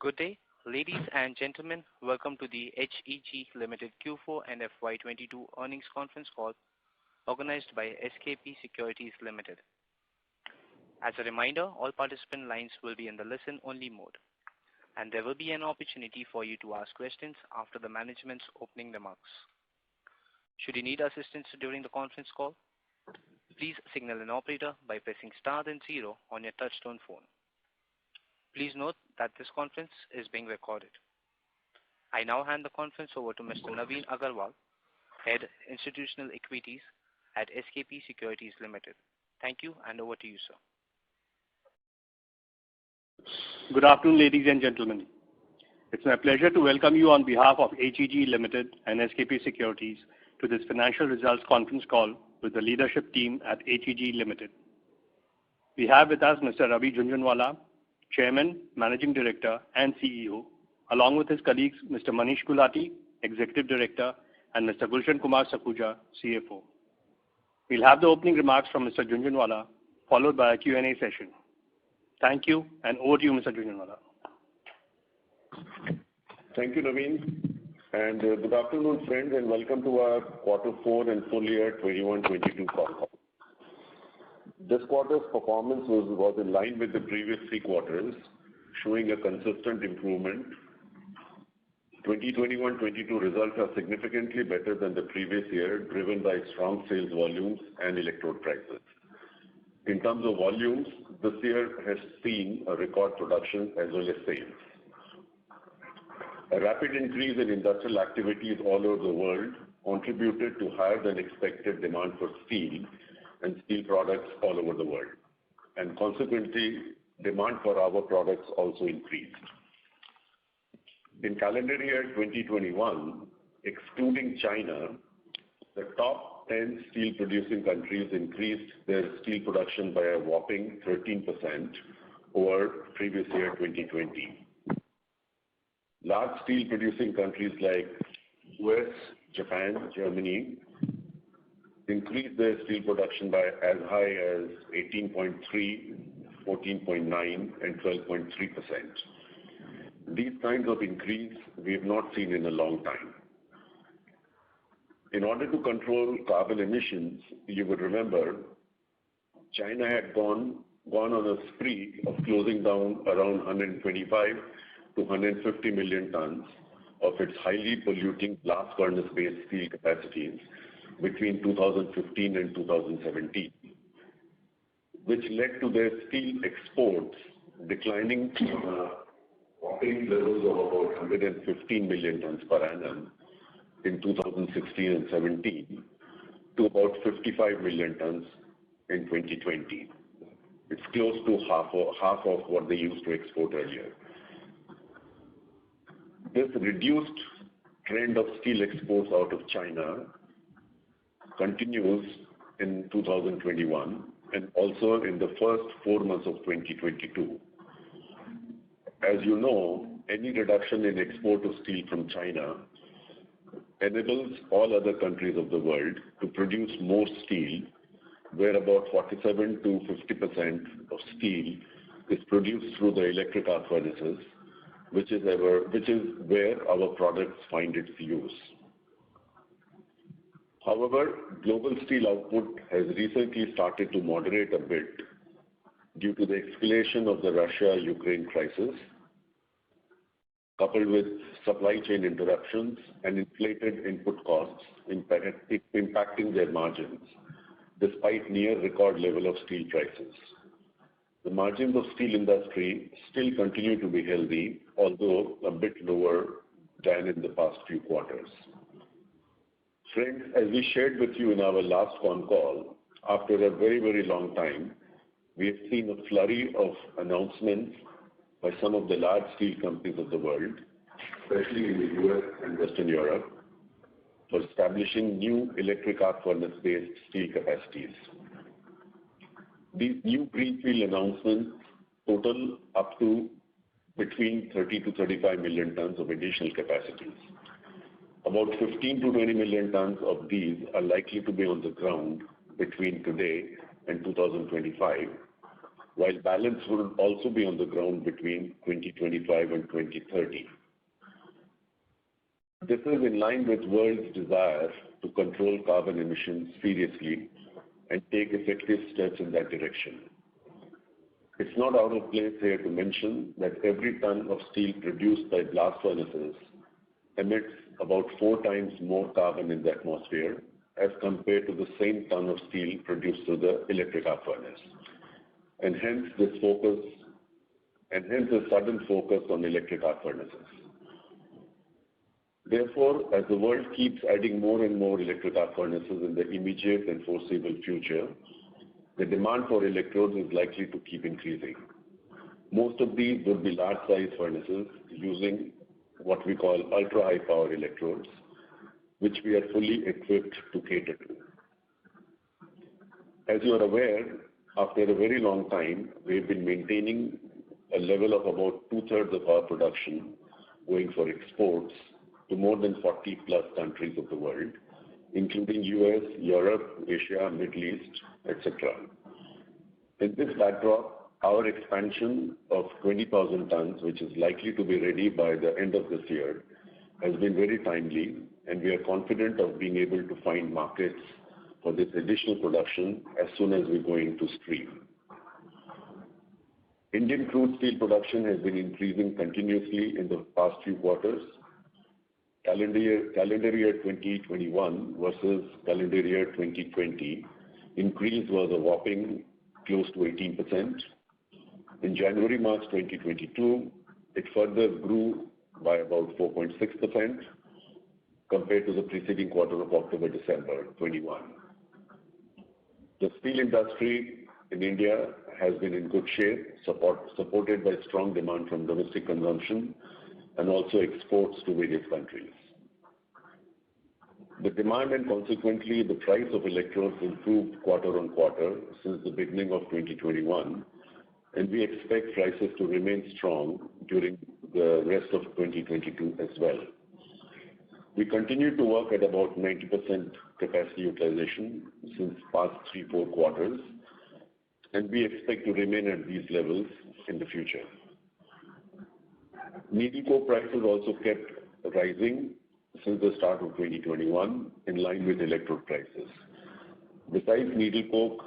Good day, ladies and gentlemen. Welcome to the HEG Limited Q4 and FY22 earnings conference call organized by SKP Securities Limited. As a reminder, all participant lines will be in the listen-only mode, and there will be an opportunity for you to ask questions after the management's opening remarks. Should you need assistance during the conference call, please signal an operator by pressing star then 0 on your touchtone phone. Please note that this conference is being recorded. I now hand the conference over to Mr. Naveen Agarwal, Head Institutional Equities at SKP Securities Limited. Thank you, and over to you, sir. Good afternoon, ladies and gentlemen. It's my pleasure to welcome you on behalf of HEG Limited and SKP Securities to this financial results conference call with the leadership team at HEG Limited. We have with us Mr. Ravi Jhunjhunwala, Chairman, Managing Director and CEO, along with his colleagues Mr. Manish Gulati, Executive Director, and Mr. Gulshan Kumar Sakhuja, CFO. We'll have the opening remarks from Mr. Jhunjhunwala, followed by a Q&A session. Thank you, and over to you, Mr. Jhunjhunwala. Thank you, Naveen, and good afternoon, friends, and welcome to our Quarter 4 and full year 21-22 call. This quarter's performance was in line with the previous 3 quarters, showing a consistent improvement. 2021-22 results are significantly better than the previous year, driven by strong sales volumes and electrode prices. In terms of volumes, this year has seen a record production as well as sales. A rapid increase in industrial activities all over the world contributed to higher than expected demand for steel and steel products all over the world, and consequently, demand for our products also increased. In calendar year 2021, excluding China, the top 10 steel producing countries increased their steel production by a whopping 13% over previous year 2020. Large steel producing countries like US, Japan, Germany increased their steel production by as high as 18.3, 14.9, and 12.3%. These kinds of increase we have not seen in a long time. In order to control carbon emissions, you would remember China had gone on a spree of closing down around 125 to 150 million tons of its highly polluting blast furnace-based steel capacities between 2015 and 2017, which led to their steel exports declining from whopping levels of about 115 million tons per annum in 2016 and 17 to about 55 million tons in 2020. It's close to half of what they used to export earlier. This reduced trend of steel exports out of China continues in 2021 and also in the first 4 months of 2022. As you know, any reduction in export of steel from China enables all other countries of the world to produce more steel, where about 47 to 50% of steel is produced through the electric arc furnaces, which is where our products find its use. However, global steel output has recently started to moderate a bit due to the escalation of the Russia-Ukraine crisis, coupled with supply chain interruptions and inflated input costs impacting their margins, despite near record level of steel prices. The margins of steel industry still continue to be healthy, although a bit lower than in the past few quarters. Friends, as we shared with you in our last call, after a very, very long time, we have seen a flurry of announcements by some of the large steel companies of the world, especially in the US and Western Europe, for establishing new electric arc furnace-based steel capacities. These new greenfield announcements total up to between 30 to 35 million tons of additional capacities. About 15 to 20 million tons of these are likely to be on the ground between today and 2025, while balance will also be on the ground between 2025 and 2030. This is in line with world's desire to control carbon emissions seriously and take effective steps in that direction. It's not out of place here to mention that every ton of steel produced by blast furnaces emits about 4 times more carbon in the atmosphere as compared to the same ton of steel produced through the electric arc furnace. And hence the sudden focus on electric arc furnaces. Therefore, as the world keeps adding more and more electric arc furnaces in the immediate and foreseeable future, the demand for electrodes is likely to keep increasing. Most of these would be large-size furnaces using what we call ultra-high power electrodes, which we are fully equipped to cater to. As you are aware, after a very long time, we've been maintaining a level of about 2/3 of our production going for exports to more than 40 plus countries of the world, including US, Europe, Asia, Middle East, etc. In this backdrop, our expansion of 20,000 tons, which is likely to be ready by the end of this year, has been very timely, and we are confident of being able to find markets for this additional production as soon as we go into stream. Indian crude steel production has been increasing continuously in the past few quarters. Calendar year 2021 versus calendar year 2020, increase was a whopping close to 18%. In January-March 2022, it further grew by about 4.6% compared to the preceding quarter of October-December 21. The steel industry in India has been in good shape, supported by strong demand from domestic consumption and also exports to various countries. The demand and consequently the price of electrodes improved quarter on quarter since the beginning of 2021, and we expect prices to remain strong during the rest of 2022 as well. We continue to work at about 90% capacity utilization since past 3-4 quarters, and we expect to remain at these levels in the future. Needle coke prices also kept rising since the start of 2021 in line with electrode prices. Besides needle coke,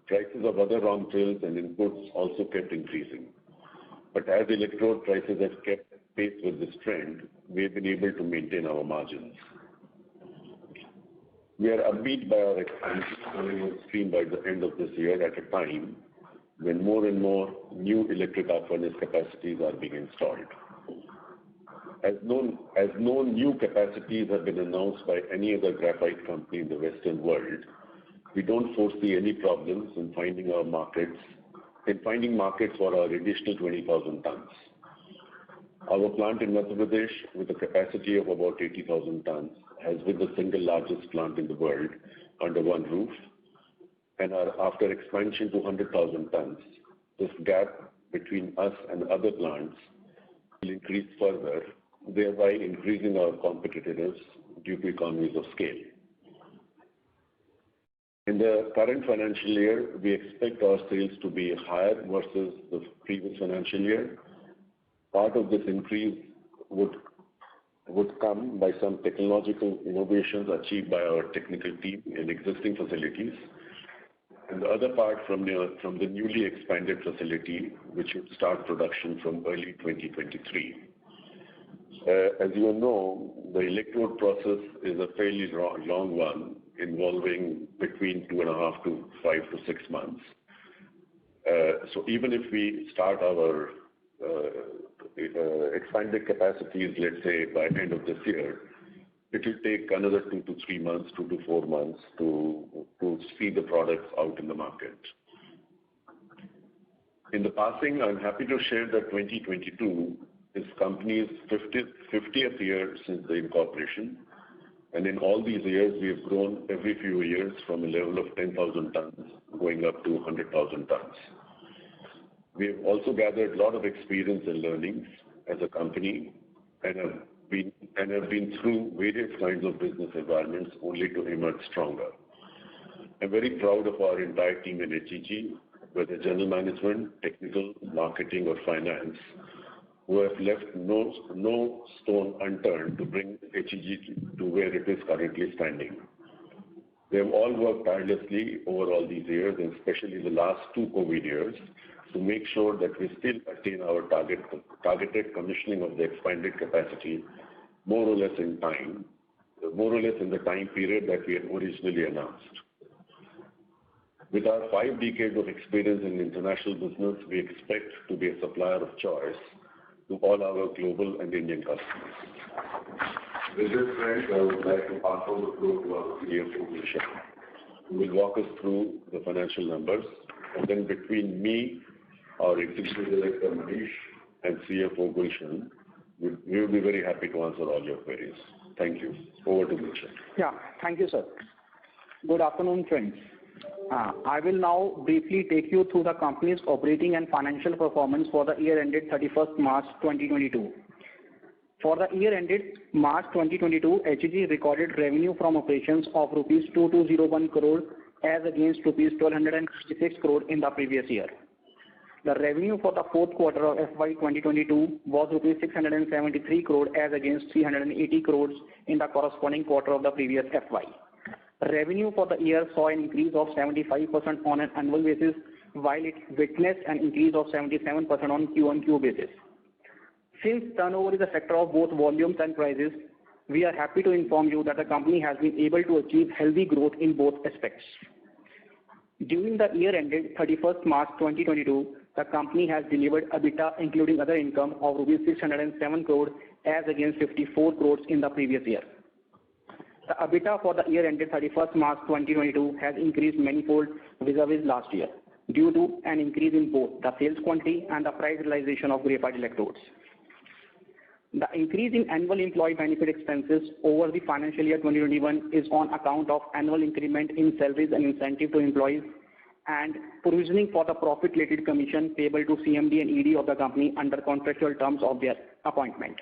prices of other raw materials and inputs also kept increasing. But as electrode prices have kept pace with this trend, we have been able to maintain our margins. We are upbeat by our expansion coming on stream by the end of this year at a time when more and more new electric arc furnace capacities are being installed. As no new capacities have been announced by any other graphite company in the Western world, we don't foresee any problems in finding markets for our additional 20,000 tons. Our plant in Madhya Pradesh, with a capacity of about 80,000 tons, has been the single largest plant in the world under one roof, and after expansion to 100,000 tons, this gap between us and other plants will increase further, thereby increasing our competitiveness due to economies of scale. In the current financial year, we expect our sales to be higher versus the previous financial year. Part of this increase would come by some technological innovations achieved by our technical team in existing facilities, and the other part from the newly expanded facility, which would start production from early 2023. As you know, the electrode process is a fairly long one, involving between 2.5 to 5 to 6 months. So even if we start our expanded capacities, let's say by end of this year, it will take another 2 to 3 months, 2 to 4 months to see the products out in the market. In the passing, I'm happy to share that 2022 is company's 50th year since the incorporation, and in all these years we have grown every few years from a level of 10,000 tons going up to 100,000 tons. We have also gathered a lot of experience and learnings as a company and have been through various kinds of business environments only to emerge stronger. I'm very proud of our entire team in HEG, whether general management, technical, marketing, or finance, who have left no stone unturned to bring HEG to where it is currently standing. They have all worked tirelessly over all these years, and especially the last 2 COVID years, to make sure that we still attain our targeted commissioning of the expanded capacity more or less in the time period that we had originally announced. With our 5 decades of experience in international business, we expect to be a supplier of choice to all our global and Indian customers. With this, friends, I would like to pass on the floor to our CFO, Gulshan, who will walk us through the financial numbers, and then between me, our Executive Director, Manish, and CFO, Gulshan, we will be very happy to answer all your queries. Thank you. Over to Gulshan. Yeah, thank you, sir. Good afternoon, friends. I will now briefly take you through the company's operating and financial performance for the year ended 31st March 2022. For the year ended March 2022, HEG recorded revenue from operations of rupees 2201 crore as against rupees 1266 crore in the previous year. The revenue for the fourth quarter of FY 2022 was rupees 673 crore as against 380 crores in the corresponding quarter of the previous FY. Revenue for the year saw an increase of 75% on an annual basis, while it witnessed an increase of 77% on Q-on-Q basis. Since turnover is a factor of both volumes and prices, we are happy to inform you that the company has been able to achieve healthy growth in both aspects. During the year ended 31st March 2022, the company has delivered EBITDA including other income of rupees 607 crore as against 54 crores in the previous year. The EBITDA for the year ended 31st March 2022 has increased manifold vis-a-vis last year due to an increase in both the sales quantity and the price realization of graphite electrodes. The increase in annual employee benefit expenses over the financial year 2021 is on account of annual increment in salaries and incentive to employees and provisioning for the profit-related commission payable to CMD and ED of the company under contractual terms of their appointment.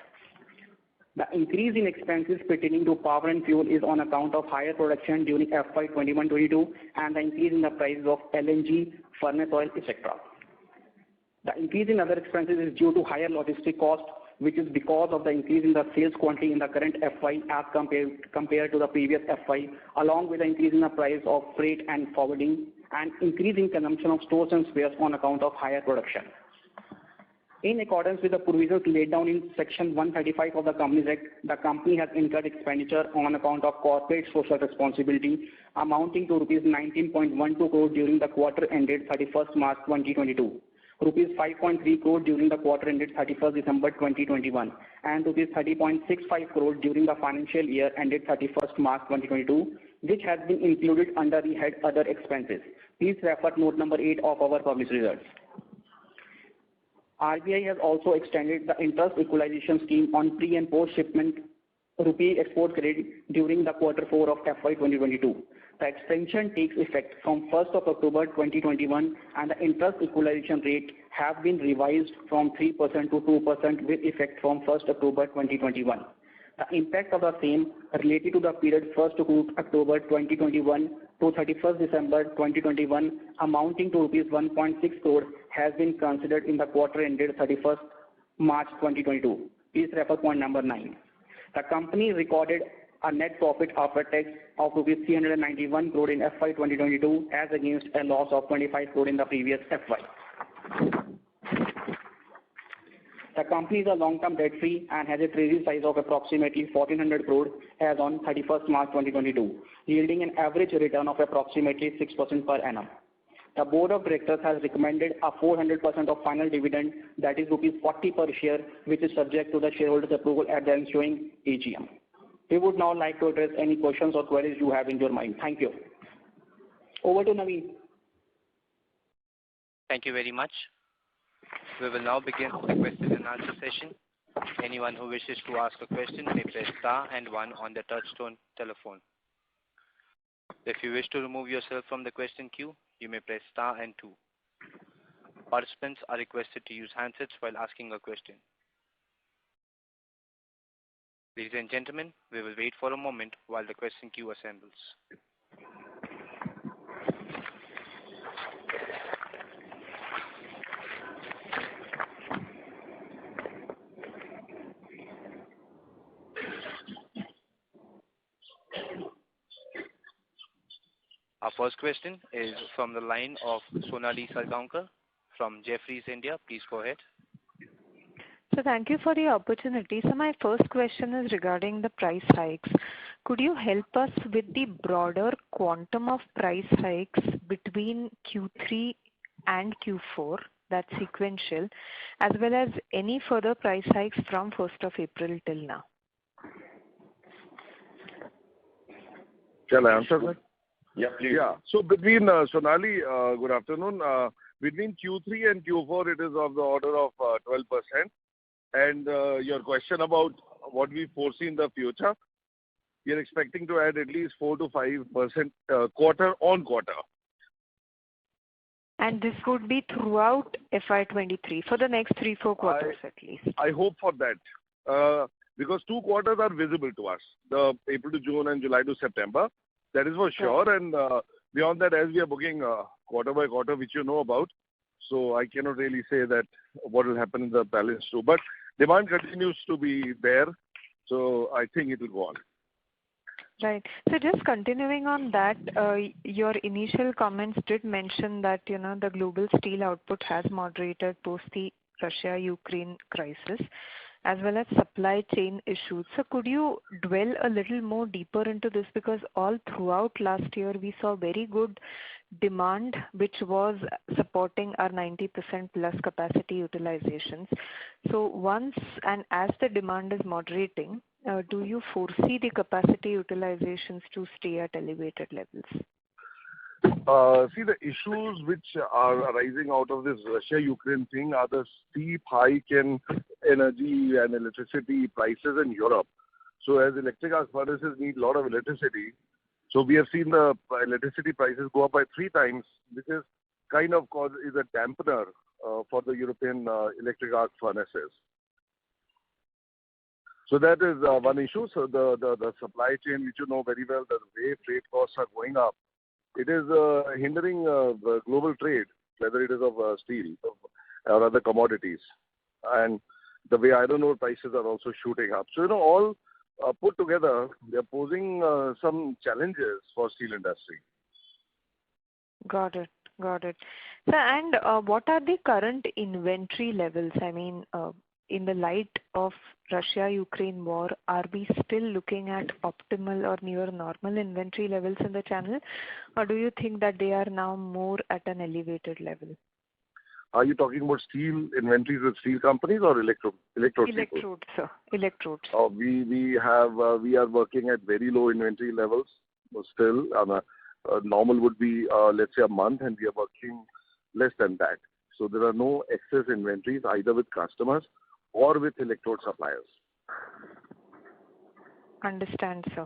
The increase in expenses pertaining to power and fuel is on account of higher production during FY 21-22 and the increase in the prices of LNG, furnace oil, etc. The increase in other expenses is due to higher logistic cost, which is because of the increase in the sales quantity in the current FY as compared to the previous FY, along with the increase in the price of freight and forwarding and increase in consumption of stores and spares on account of higher production. In accordance with the provisions laid down in Section 135 of the Companies Act, the company has incurred expenditure on account of corporate social responsibility amounting to rupees 19.12 crore during the quarter ended 31st March 2022, rupees 5.3 crore during the quarter ended 31st December 2021, and rupees 30.65 crore during the financial year ended 31st March 2022, which has been included under the head Other Expenses. Please refer to note number 8 of our published results. RBI has also extended the interest equalization scheme on pre and post shipment rupee export credit during the quarter 4 of FY 2022. The extension takes effect from 1st of October 2021 and the interest equalization rate have been revised from 3% to 2% with effect from 1st October 2021. The impact of the same related to the period 1st October 2021 to 31st December 2021 amounting to rupees 1.6 crore has been considered in the quarter ended 31st March 2022. Please refer point number 9. The company recorded a net profit after tax of rupees 391 crore in FY 2022 as against a loss of 25 crore in the previous FY. The company is a long-term debt-free and has a treasury size of approximately 1400 crore as on 31st March 2022, yielding an average return of approximately 6% per annum. The Board of Directors has recommended a 400% of final dividend, that is rupees 40 per share, which is subject to the shareholders' approval at the ensuing AGM. We would now like to address any questions or queries you have in your mind. Thank you. Over to Naveen. Thank you very much. We will now begin the question and answer session. Anyone who wishes to ask a question may press star and 1 on the touchtone telephone. If you wish to remove yourself from the question queue, you may press star and 2. Participants are requested to use handsets while asking a question. Ladies and gentlemen, we will wait for a moment while the question queue assembles. Our first question is from the line of Sonali Salgaonkar from Jefferies India. Please go ahead. So thank you for the opportunity. So my first question is regarding the price hikes. Could you help us with the broader quantum of price hikes between Q3 and Q4, that's sequential, as well as any further price hikes from 1st of April till now? Shall I answer that? Yeah, please. Yeah. So between Sonali, good afternoon. Between Q3 and Q4, it is of the order of 12%. And your question about what we foresee in the future, we are expecting to add at least 4 to 5% quarter on quarter. And this would be throughout FY23 for the next 3-4 quarters at least. I hope for that. Because 2 quarters are visible to us, the April to June and July to September. That is for sure. Right. And beyond that, as we are booking quarter by quarter, which you know about, so I cannot really say that what will happen in the balance too. But demand continues to be there, so I think it will go on. Right. So just continuing on that, your initial comments did mention that, the global steel output has moderated post the Russia-Ukraine crisis, as well as supply chain issues. So could you dwell a little more deeper into this? Because all throughout last year, we saw very good demand, which was supporting our 90% plus capacity utilizations. So once and as the demand is moderating, do you foresee the capacity utilizations to stay at elevated levels? See, the issues which are arising out of this Russia-Ukraine thing are the steep hike in energy and electricity prices in Europe. So as electric arc furnaces need a lot of electricity, so we have seen the electricity prices go up by 3 times, which is kind of is a dampener for the European electric arc furnaces. So that is one issue. So the supply chain, which you know very well, the way freight costs are going up, it is hindering the global trade, whether it is of steel or other commodities. And the way iron ore prices are also shooting up. So, all put together, they are posing some challenges for steel industry. Got it. So, and what are the current inventory levels? I mean, in the light of Russia-Ukraine war, are we still looking at optimal or near normal inventory levels in the channel? Or do you think that they are now more at an elevated level? Are you talking about steel inventories with steel companies or electrode people? Electrodes, sir. Electrodes. We are working at very low inventory levels still. Normal would be, let's say, a month, and we are working less than that. So there are no excess inventories either with customers or with electrode suppliers. Understand, sir.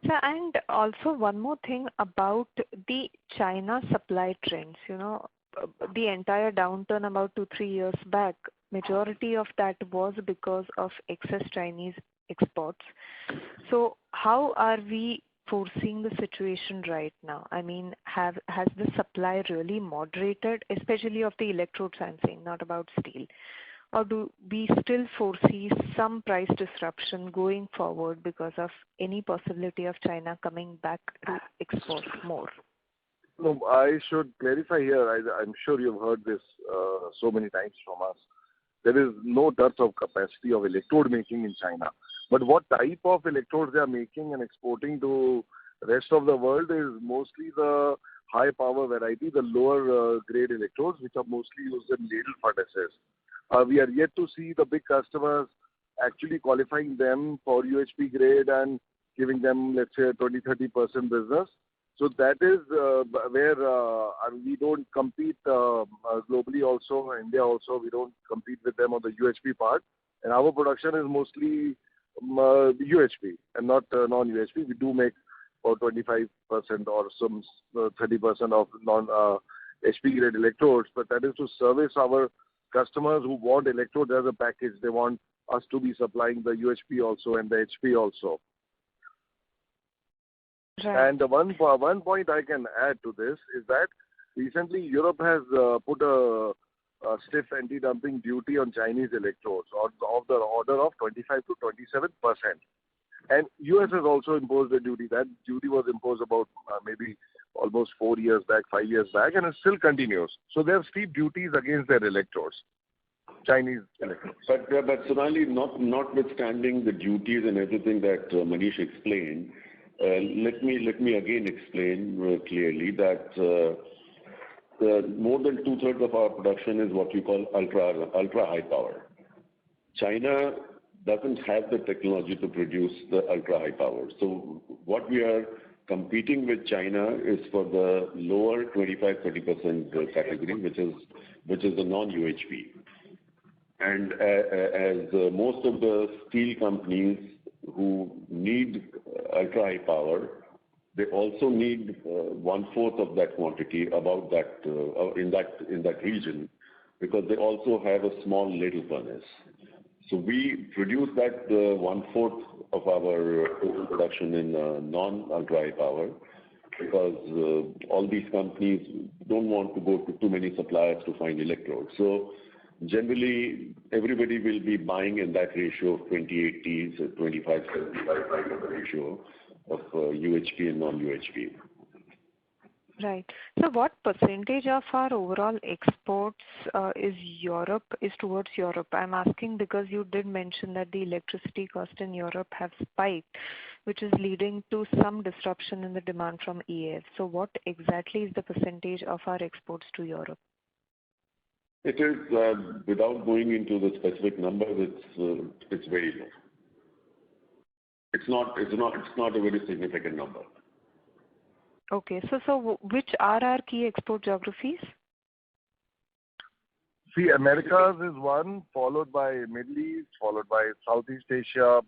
So, and also one more thing about the China supply trends. The entire downturn about 2-3 years back, majority of that was because of excess Chinese exports. So how are we foreseeing the situation right now? I mean, has the supply really moderated, especially of the electrodes I'm saying, not about steel? Or do we still foresee some price disruption going forward because of any possibility of China coming back to export more? No, I should clarify here. I'm sure you've heard this so many times from us. There is no dearth of capacity of electrode making in China. But what type of electrodes they are making and exporting to the rest of the world is mostly the high power variety, the lower grade electrodes, which are mostly used in ladle furnaces. We are yet to see the big customers actually qualifying them for UHP grade and giving them, let's say, 20-30% business. So that is where we don't compete globally also, India also, we don't compete with them on the UHP part. And our production is mostly UHP and not non-UHP. We do make about 25% or some 30% of non-HP grade electrodes, but that is to service our customers who want electrodes as a package. They want us to be supplying the UHP also and the HP also. Right. And one point I can add to this is that recently Europe has put a stiff anti-dumping duty on Chinese electrodes of the order of 25 to 27%. And US has also imposed a duty. That duty was imposed about maybe almost 4 years back, 5 years back, and it still continues. So they have steep duties against their electrodes, Chinese electrodes. But Sonali, notwithstanding the duties and everything that Manish explained, let me again explain clearly that more than two-thirds of our production is what you call ultra high power. China doesn't have the technology to produce the ultra high power. So what we are competing with China is for the lower 25-30% category, which is the non-UHP. And as most of the steel companies who need ultra high power, they also need 1/4 of that quantity, about that in that region, because they also have a small ladle furnace. So we produce that 1/4 of our total production in non-ultra high power, because all these companies don't want to go to too many suppliers to find electrodes. So generally, everybody will be buying in that ratio of 20/80, so 25/75 kind of a ratio of UHP and non-UHP. Right. So what percentage of our overall exports is towards Europe? I'm asking because you did mention that the electricity cost in Europe have spiked, which is leading to some disruption in the demand from EAF. So what exactly is the percentage of our exports to Europe? It is, without going into the specific numbers, it's very low. It's not a very significant number. Okay. So which are our key export geographies? See, Americas is one, followed by Middle East, followed by Southeast Asia,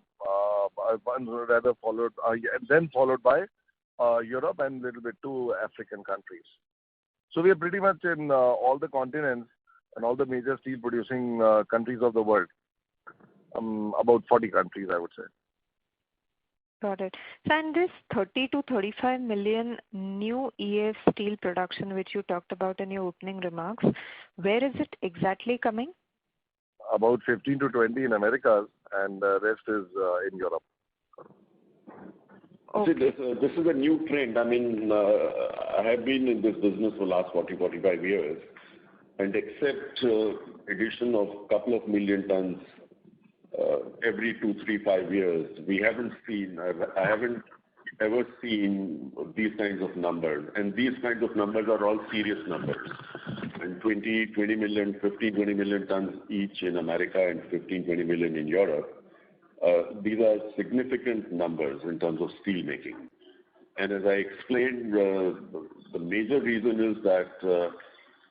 then followed by Europe and a little bit to African countries. So we are pretty much in all the continents and all the major steel producing countries of the world. About 40 countries, I would say. Got it. So, and this 30 to 35 million new EAF steel production, which you talked about in your opening remarks, where is it exactly coming? About 15 to 20 in Americas, and the rest is in Europe. Okay. See, this is a new trend. I mean, I have been in this business for the last 45 years, and except addition of a couple of million tons every 2, 3, 5 years, I haven't ever seen these kinds of numbers. And these kinds of numbers are all serious numbers. And 20 million, 15, 20 million tons each in America and 15, 20 million in Europe. These are significant numbers in terms of steel making. And as I explained, the major reason is that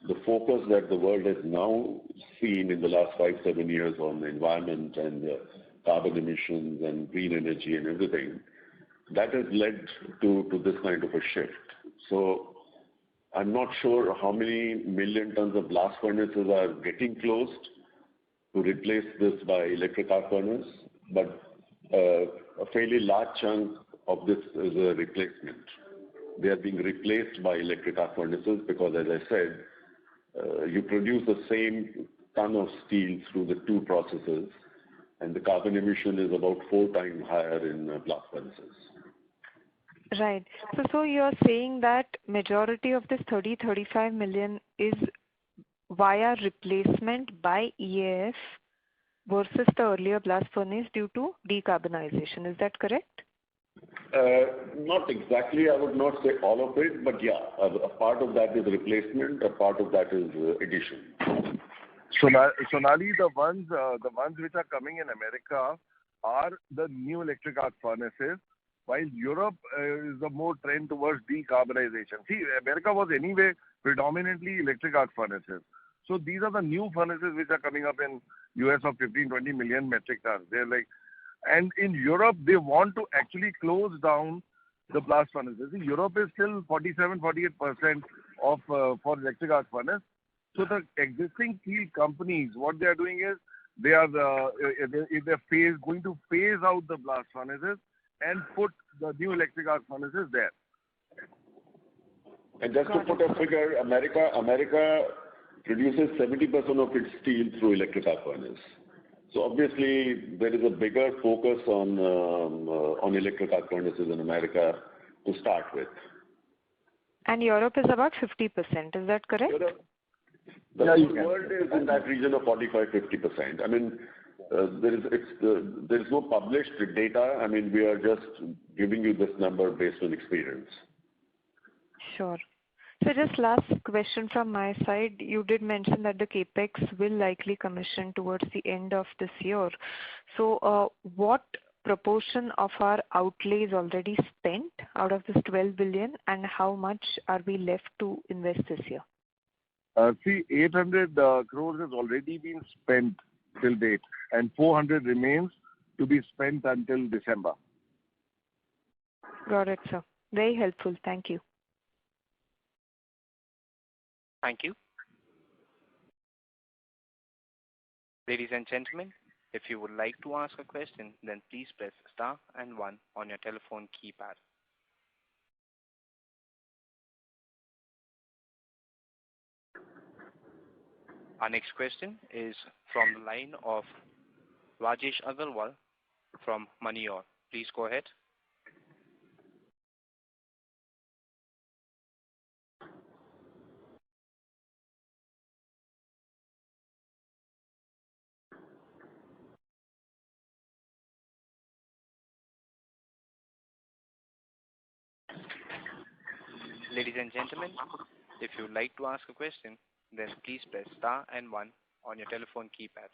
the focus that the world has now seen in the last 5-7 years on the environment and carbon emissions and green energy and everything, that has led to this kind of a shift. So I'm not sure how many million tons of blast furnaces are getting closed to replace this by electric arc furnace, but a fairly large chunk of this is a replacement. They are being replaced by electric arc furnaces because, as I said, you produce the same ton of steel through the two processes, and the carbon emission is about 4 times higher in blast furnaces. Right. So you're saying that majority of this 30-35 million is via replacement by EAF versus the earlier blast furnace due to decarbonization. Is that correct? Not exactly. I would not say all of it, but yeah, a part of that is replacement, a part of that is addition. Sonali, the ones which are coming in America are the new electric arc furnaces, while Europe is the more trend towards decarbonization. See, America was anyway predominantly electric arc furnaces. So these are the new furnaces which are coming up in US of 15-20 million metric tons. They're like, and in Europe, they want to actually close down the blast furnaces. In Europe is still 47-48% of for electric arc furnace. So the existing steel companies, what they are doing is they are going to phase out the blast furnaces and put the new electric arc furnaces there. And just to put a figure, America produces 70% of its steel through electric arc furnace. So obviously, there is a bigger focus on electric arc furnaces in America to start with. And Europe is about 50%. Is that correct? The whole world is in that region of 45-50%. I mean, there is no published data. I mean, we are just giving you this number based on experience. Sure. So just last question from my side. You did mention that the capex will likely commission towards the end of this year. So what proportion of our outlay is already spent out of this 12 billion, and how much are we left to invest this year? See, 800 crores has already been spent till date, and 400 remains to be spent until December. Got it, sir. Very helpful. Thank you. Thank you. Ladies and gentlemen, if you would like to ask a question, then please press star and 1 on your telephone keypad. Our next question is from the line of Rajesh Agarwal from Moneyore. Please go ahead. Ladies and gentlemen, if you would like to ask a question, then please press star and 1 on your telephone keypad.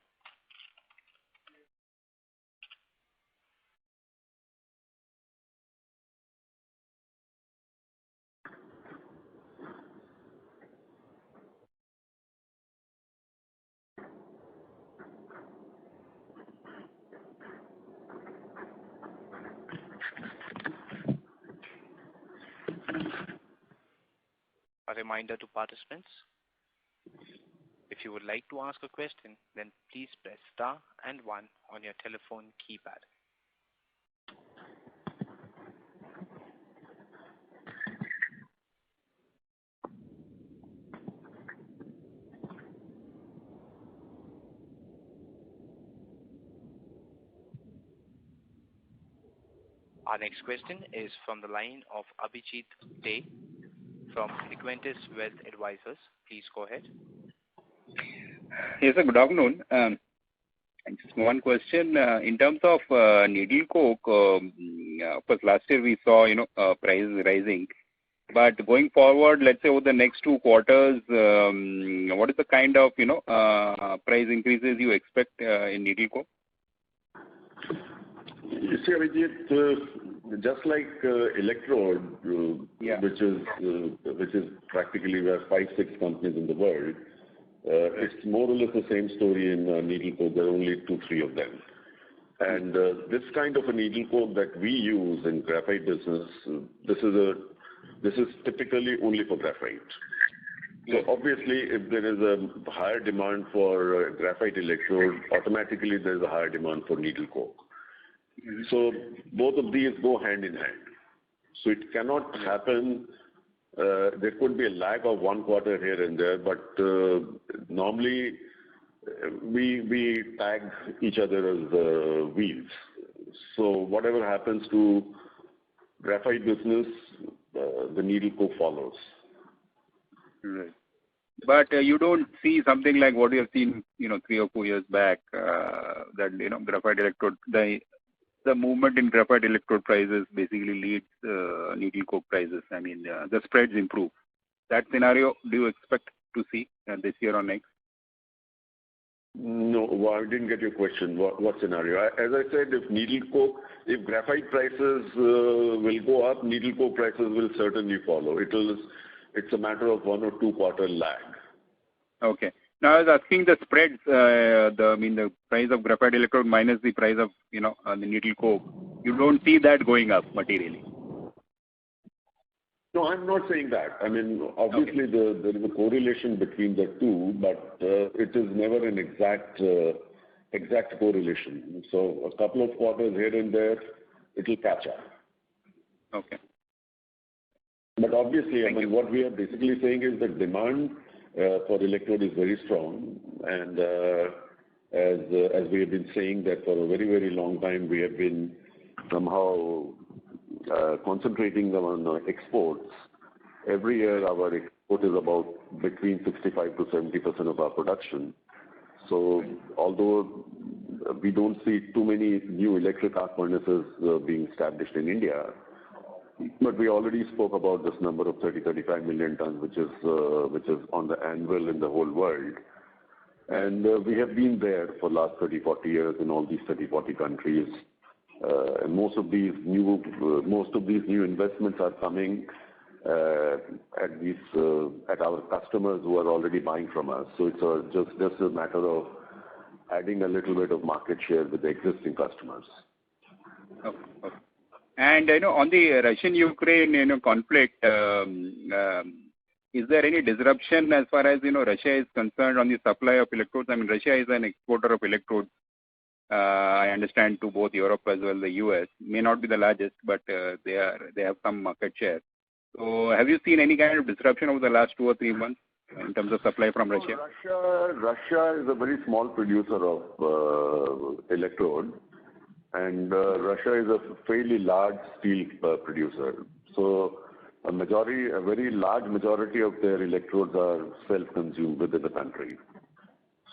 A reminder to participants, if you would like to ask a question, then please press star and 1 on your telephone keypad. Our next question is from the line of Abhijit Day from Equentis Wealth Advisors. Please go ahead. Yes, sir. Good afternoon. Just one question. In terms of needle coke, of course, last year we saw, prices rising. But going forward, let's say over the next 2 quarters, what is the kind of, price increases you expect in needle coke? You see, Abhijit, just like electrode, which is practically we have 5-6 companies in the world, it's more or less the same story in needle coke. There are only 2-3 of them. And this kind of a needle coke that we use in graphite business, this is typically only for graphite. So obviously, if there is a higher demand for graphite electrode, automatically there is a higher demand for needle coke. So both of these go hand in hand. So it cannot happen. There could be a lag of 1 quarter here and there, but normally we tag each other as wheels. So whatever happens to graphite business, the needle coke follows. Right. But you don't see something like what you have seen, 3 or 4 years back, that graphite electrode, the movement in graphite electrode prices basically leads needle coke prices. I mean, the spreads improve. That scenario, do you expect to see this year or next? No, I didn't get your question. What scenario? As I said, if graphite prices will go up, needle coke prices will certainly follow. It's a matter of 1 or 2 quarter lag. Okay. Now, I was asking the spreads, the price of graphite electrode minus the price of, the needle coke. You don't see that going up materially? No, I'm not saying that. I mean, obviously there is a correlation between the two, but it is never an exact correlation. So a couple of quarters here and there, it will catch up. Okay. But obviously, what we are basically saying is that demand for electrode is very strong, and as we have been saying that for a very, very long time, we have been somehow concentrating on exports. every year our export is about between 65 to 70% of our production. So although we don't see too many new electric arc furnaces being established in India, but we already spoke about this number of 35 million tons, which is on the anvil in the whole world. And we have been there for last 30-40 years in all these 30-40 countries. And most of these new investments are coming at our customers who are already buying from us. So it's just a matter of adding a little bit of market share with the existing customers. Okay. And on the Russian-Ukraine conflict, is there any disruption as far as Russia is concerned on the supply of electrodes? I mean, Russia is an exporter of electrodes. I understand to both Europe as well as the US. May not be the largest, but they have some market share. So, have you seen any kind of disruption over the last 2 or 3 months in terms of supply from Russia? Russia is a very small producer of electrode, and Russia is a fairly large steel producer. So a very large majority of their electrodes are self-consumed within the country.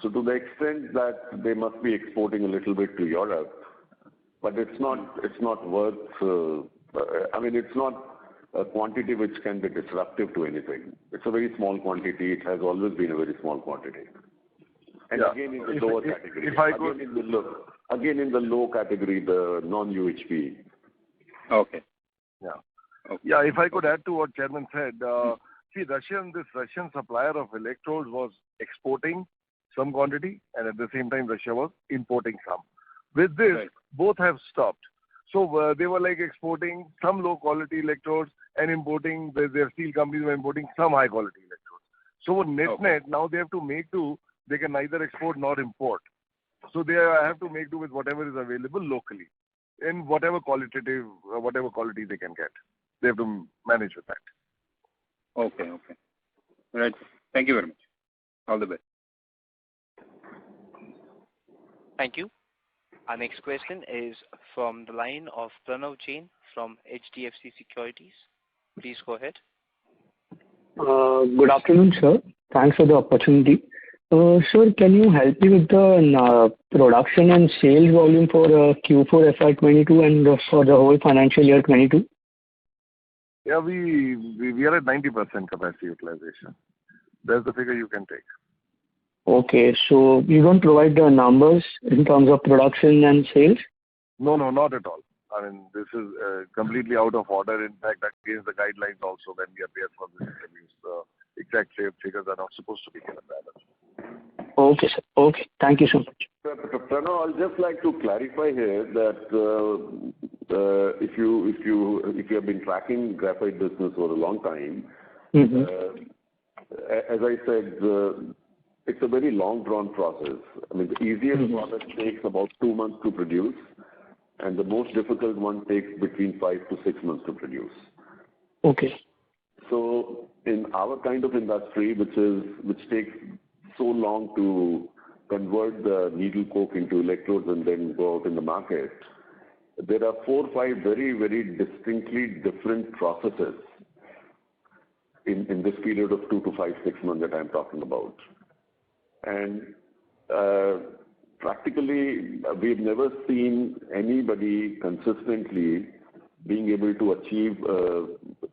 So to the extent that they must be exporting a little bit to Europe, but it's not worth. It's not a quantity which can be disruptive to anything. It's a very small quantity. It has always been a very small quantity. And again in the lower category. Again in the low category, the non-UHP. Okay. Yeah. Okay. Yeah, if I could add to what Chairman said, this Russian supplier of electrodes was exporting some quantity, and at the same time Russia was importing some. With this, both have stopped. So they were like exporting some low quality electrodes and importing, their steel companies were importing some high quality electrodes. So net, now they have to make do, they can neither export nor import. So they have to make do with whatever is available locally, in whatever quality they can get. They have to manage with that. Okay. Right. Thank you very much. All the best. Thank you. Our next question is from the line of Pranav Jain from HDFC Securities. Please go ahead. Good afternoon, sir. Thanks for the opportunity. Sir, can you help me with the production and sales volume for Q4 FY22 and for the whole financial year 22? Yeah, we are at 90% capacity utilization. That's the figure you can take. Okay, so you don't provide the numbers in terms of production and sales? No, not at all. I mean, this is completely out of order. In fact, against the guidelines also when we appear for this interviews, the exact figures are not supposed to be given that. Okay, sir. Okay, thank you so much. Pranav, I'll just like to clarify here that if you have been tracking graphite business for a long time, as I said, it's a very long drawn process. I mean, the easiest product takes about 2 months to produce, and the most difficult one takes between 5 to 6 months to produce. Okay. So in our kind of industry, which takes so long to convert the needle coke into electrodes and then go out in the market, there are 4 or 5 very, very distinctly different processes in this period of 2 to 5, 6 months that I'm talking about. And practically, we've never seen anybody consistently being able to achieve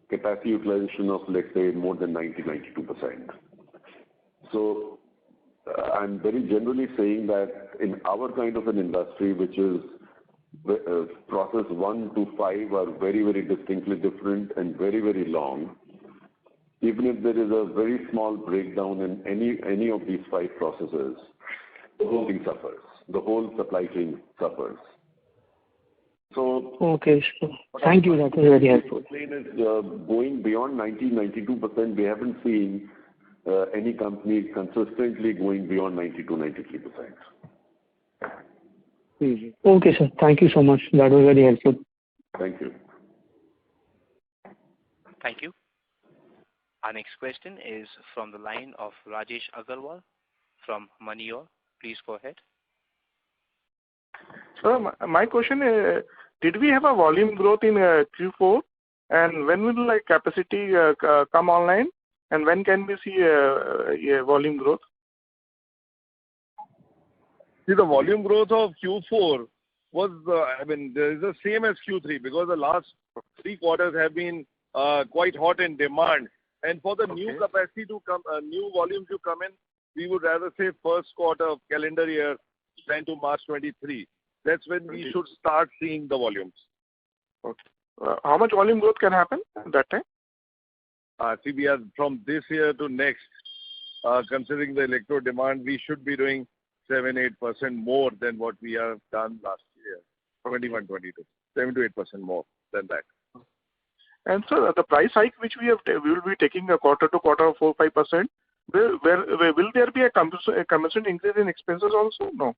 capacity utilization of, let's say, more than 90-92%. So I'm very generally saying that in our kind of an industry, which is process 1 to 5 are very, very distinctly different and very, very long. Even if there is a very small breakdown in any of these 5 processes, the whole thing suffers. The whole supply chain suffers. So, okay, sure. Thank you. That was very helpful. Going beyond 90-92%, we haven't seen any company consistently going beyond 92-93%. Okay, sir. Thank you so much. That was very helpful. Thank you. Thank you. Our next question is from the line of Rajesh Agarwal from Moneyore. Please go ahead. Sir, my question is, did we have a volume growth in Q4? And when will like capacity come online? And when can we see volume growth? See, the volume growth of Q4 was, there is the same as Q3 because the last 3 quarters have been quite hot in demand. And for the new capacity to come, new volumes to come in, we would rather say first quarter of calendar year, Jan to March 23. That's when we should start seeing the volumes. Okay. How much volume growth can happen at that time? See, we are from this year to next, considering the electrode demand, we should be doing 7-8% more than what we have done last year, 21-22, 7 to 8% more than that. And so the price hike which we will be taking a quarter to quarter of 4-5%. Will there be a commensurate increase in expenses also? No.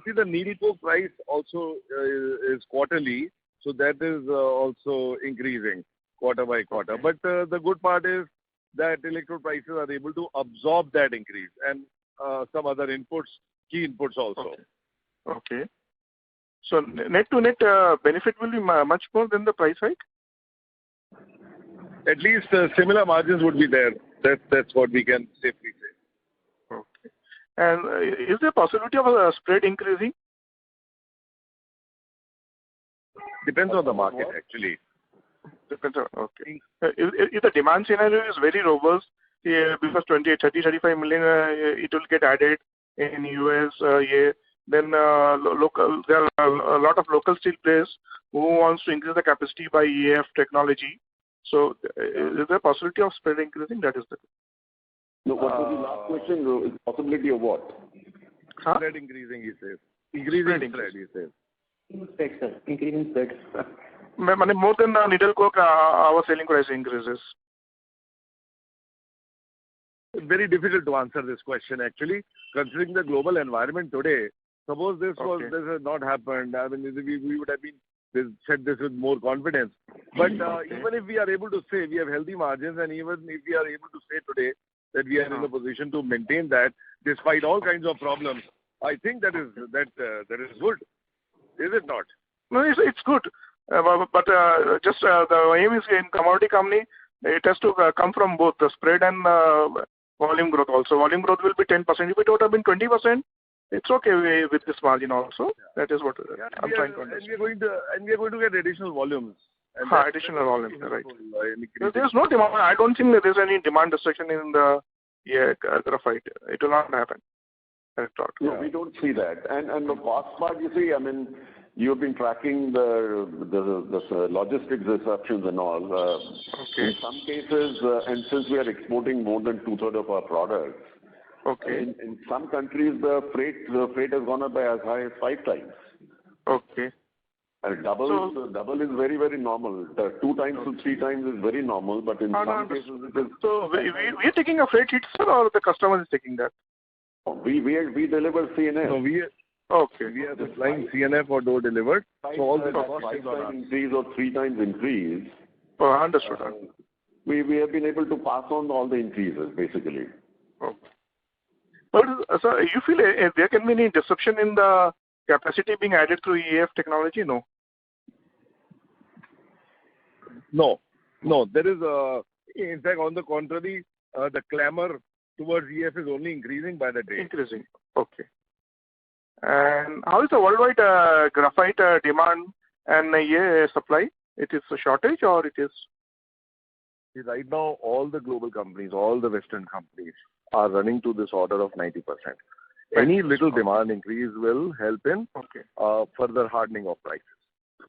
See, the needle coke price also is quarterly, so that is also increasing quarter by quarter. But the good part is that electrode prices are able to absorb that increase and some other inputs, key inputs also. Okay. So net to net benefit will be much more than the price hike? At least similar margins would be there. That's what we can safely say. Okay. And is there possibility of a spread increasing? Depends on the market, actually. Depends on, okay. If the demand scenario is very robust, because 35 million, it will get added in US, then there are a lot of local steel players who wants to increase the capacity by EAF technology. So is there a possibility of spread increasing? That is the question. No, what was the last question? Is possibility of what? Spread increasing, he says. Increasing spread, he says. Spread, sir. Increasing spread. More than needle coke, our selling price increases. It's very difficult to answer this question, actually, considering the global environment today. Suppose this has not happened. I mean, we would have said this with more confidence. But even if we are able to say we have healthy margins, and even if we are able to say today that we are in a position to maintain that despite all kinds of problems, I think that is good. Is it not? No, it's good. But just the aim is in commodity company, it has to come from both the spread and volume growth also. Volume growth will be 10%. If it would have been 20%, it's okay with this margin also. That is what I'm trying to understand. And we are going to get additional volumes. Additional volumes, right. There's no demand. I don't think that there's any demand destruction in the graphite. It will not happen. No, we don't see that. And the cost part, you see, I mean, you've been tracking the logistics disruptions and all. In some cases, and since we are exporting more than 2/3 of our products, in some countries the freight has gone up by as high as 5 times. Okay. And double is very, very normal. 2 times to 3 times is very normal, but in some cases it is. So we are taking a freight hit, sir, or the customer is taking that? We deliver CNF. No, we are supplying CNF or door delivered. So all the 5 times increase or 3 times increase. Oh, understood. We have been able to pass on all the increases, basically. Okay. But sir, you feel there can be any disruption in the capacity being added through EAF technology? No. No, there is in fact, on the contrary, the clamor towards EAF is only increasing by the day. Increasing. Okay. And how is the worldwide graphite demand and supply? It is a shortage or it is? Right now, all the global companies, all the Western companies are running to this order of 90%. Any little demand increase will help in further hardening of prices.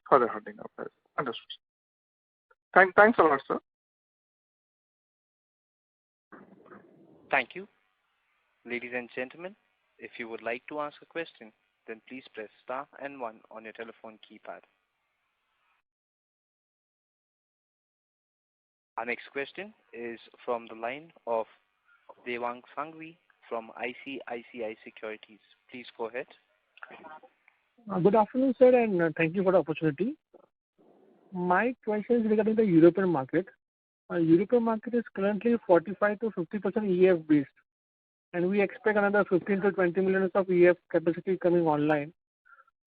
Further hardening of prices. Understood. Thanks a lot, sir. Thank you. Ladies and gentlemen, if you would like to ask a question, then please press star and 1 on your telephone keypad. Our next question is from the line of Devang Sangvi from ICICI Securities. Please go ahead. Good afternoon, sir, and thank you for the opportunity. My question is regarding the European market. European market is currently 45 to 50% EF based, and we expect another 15 to 20 million of EF capacity coming online.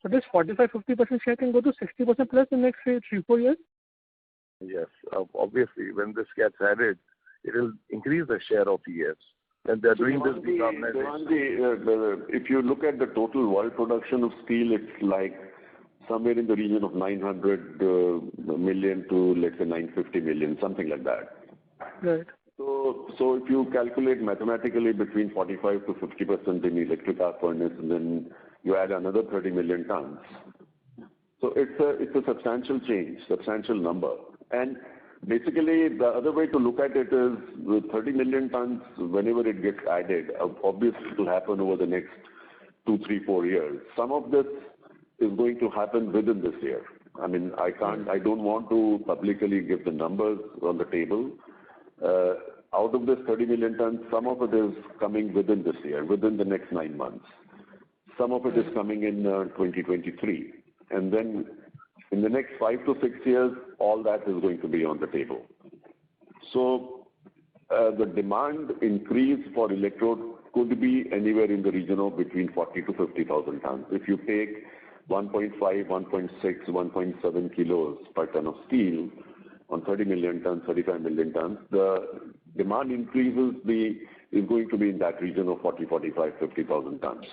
So this 45-50% share can go to 60% plus in the next 3-4 years? Yes, obviously, when this gets added, it will increase the share of EFs. And they're doing this decarbonization. If you look at the total world production of steel, it's like somewhere in the region of 900 million to, let's say, 950 million, something like that. Right. So if you calculate mathematically between 45 to 50% in electric arc furnace, and then you add another 30 million tons. So it's a substantial change, substantial number. And basically, the other way to look at it is with 30 million tons, whenever it gets added, obviously it will happen over the next 2, 3, 4 years. Some of this is going to happen within this year. I mean, I don't want to publicly give the numbers on the table. Out of this 30 million tons, some of it is coming within this year, within the next 9 months. Some of it is coming in 2023. And then in the next 5 to 6 years, all that is going to be on the table. So the demand increase for electrode could be anywhere in the region of between 40 to 50,000 tons. If you take 1.5, 1.6, 1.7 kilos per ton of steel on 30 million tons, 35 million tons, the demand increases is going to be in that region of 40, 45, 50,000 tons.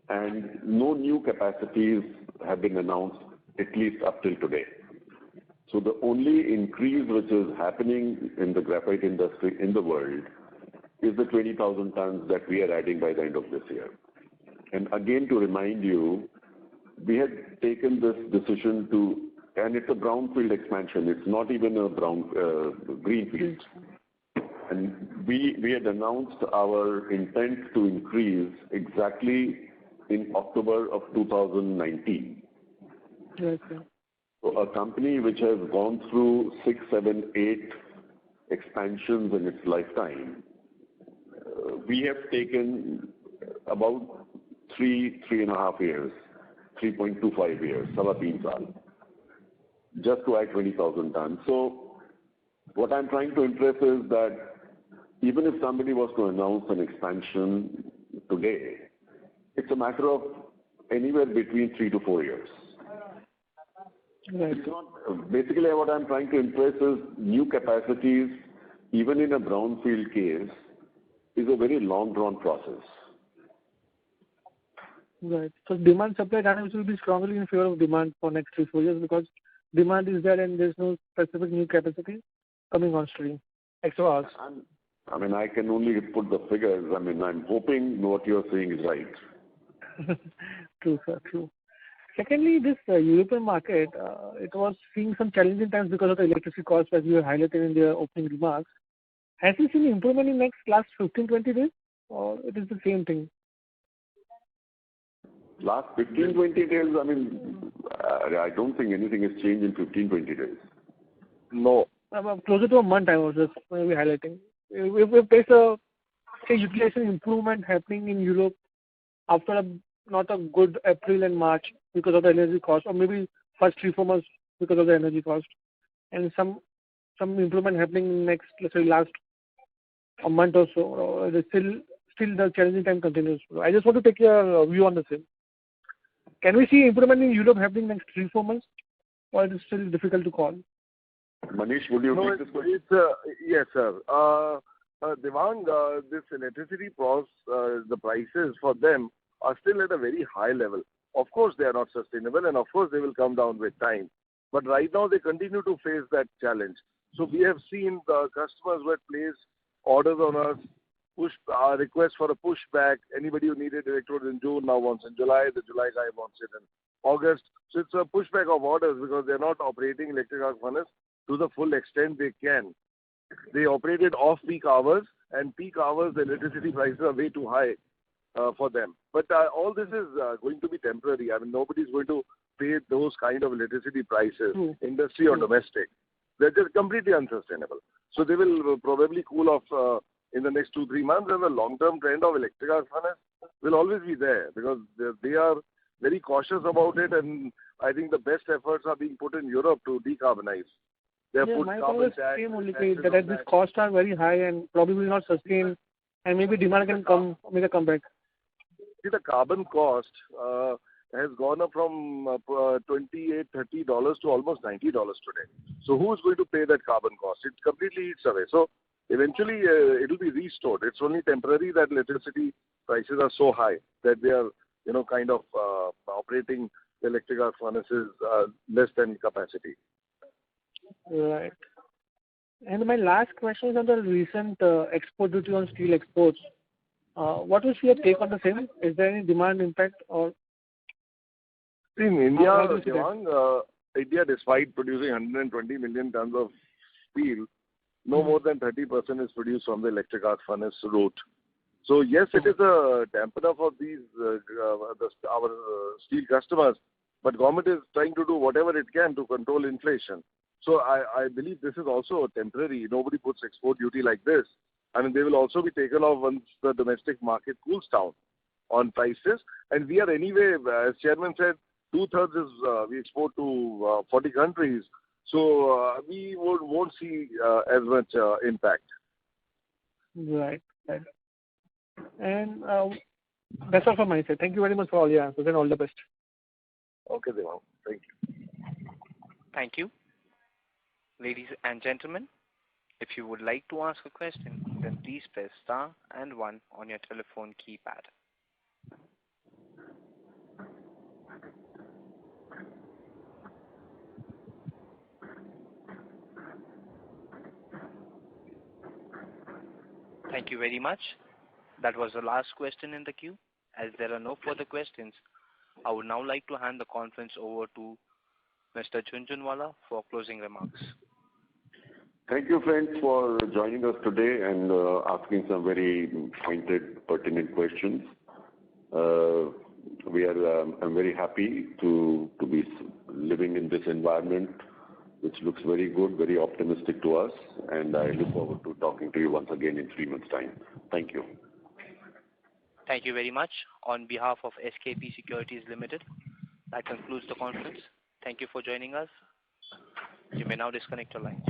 And no new capacities have been announced, at least up till today. So the only increase which is happening in the graphite industry in the world is the 20,000 tons that we are adding by the end of this year. And again, to remind you, we had taken this decision and it's a brownfield expansion. It's not even a greenfield. And we had announced our intent to increase exactly in October of 2019. Yes, sir. So a company which has gone through 6, 7, 8 expansions in its lifetime, we have taken about 3.5 years, 3.25 years, just to add 20,000 tons. So what I'm trying to impress is that even if somebody was to announce an expansion today, it's a matter of anywhere between 3 to 4 years. Right. It's not, basically what I'm trying to impress is new capacities, even in a brownfield case, is a very long drawn process. Right. So demand supply dynamics will be strongly in favor of demand for next 3, 4 years because demand is there and there's no specific new capacity coming on stream. Extra hours. I can only put the figures. I'm hoping what you're saying is right. True, sir. True. Secondly, this European market, it was seeing some challenging times because of the electricity cost, as you have highlighted in the opening remarks. Has you seen improvement in last 15, 20 days, or it is the same thing? Last 15, 20 days, I don't think anything has changed in 15, 20 days. No. Closer to a month, I was just maybe highlighting. If there's a utilization improvement happening in Europe after not a good April and March because of the energy cost, or maybe first 3, 4 months because of the energy cost, and some improvement happening next, let's say, last a month or so, or still the challenging time continues. I just want to take your view on the same. Can we see improvement in Europe happening next 3, 4 months, or it is still difficult to call? Manish, would you take this question? Yes, sir. Devang, this electricity cost, the prices for them are still at a very high level. Of course, they are not sustainable, and of course, they will come down with time. But right now, they continue to face that challenge. So we have seen the customers who had placed orders on us, request for a pushback. Anybody who needed electrodes in June now wants in July. The July guy wants it in August. So it's a pushback of orders because they're not operating electric arc furnace to the full extent they can. They operated off-peak hours, and peak hours, the electricity prices are way too high for them. But all this is going to be temporary. Nobody's going to pay those kind of electricity prices, industry or domestic. They're just completely unsustainable. So they will probably cool off in the next 2, 3 months, and the long-term trend of electric arc furnace will always be there because they are very cautious about it, and I think the best efforts are being put in Europe to decarbonize. My point is same only that these costs are very high and probably will not sustain, and maybe demand can make a comeback. See, the carbon cost, has gone up from $28-30 to almost $90 today. So who is going to pay that carbon cost? It completely eats away. So eventually it will be restored. It's only temporary that electricity prices are so high that they are, kind of operating the electric arc furnaces less than capacity. Right. And my last question is on the recent export duty on steel exports. What is your take on the same? Is there any demand impact or? In India, Devang, India, despite producing 120 million tons of steel, no more than 30% is produced from the electric arc furnace route. So yes, it is a dampener for these our steel customers, but government is trying to do whatever it can to control inflation. So I believe this is also temporary. Nobody puts export duty like this. I mean, they will also be taken off once the domestic market cools down on prices. And we are anyway, as Chairman said, 2/3 is we export to 40 countries. So we won't see as much impact. Right. And that's all from my side. Thank you very much for all your answers and all the best. Okay, Devang. Thank you. Thank you. Ladies and gentlemen, if you would like to ask a question, then please press star and 1 on your telephone keypad. Thank you very much. That was the last question in the queue. As there are no further questions, I would now like to hand the conference over to Mr. Jhunjhunwala for closing remarks. Thank you, friends, for joining us today and asking some very pointed, pertinent questions. I'm very happy to be living in this environment, which looks very good, very optimistic to us, and I look forward to talking to you once again in 3 months' time. Thank you. Thank you very much. On behalf of SKP Securities Limited, that concludes the conference. Thank you for joining us. You may now disconnect your lines.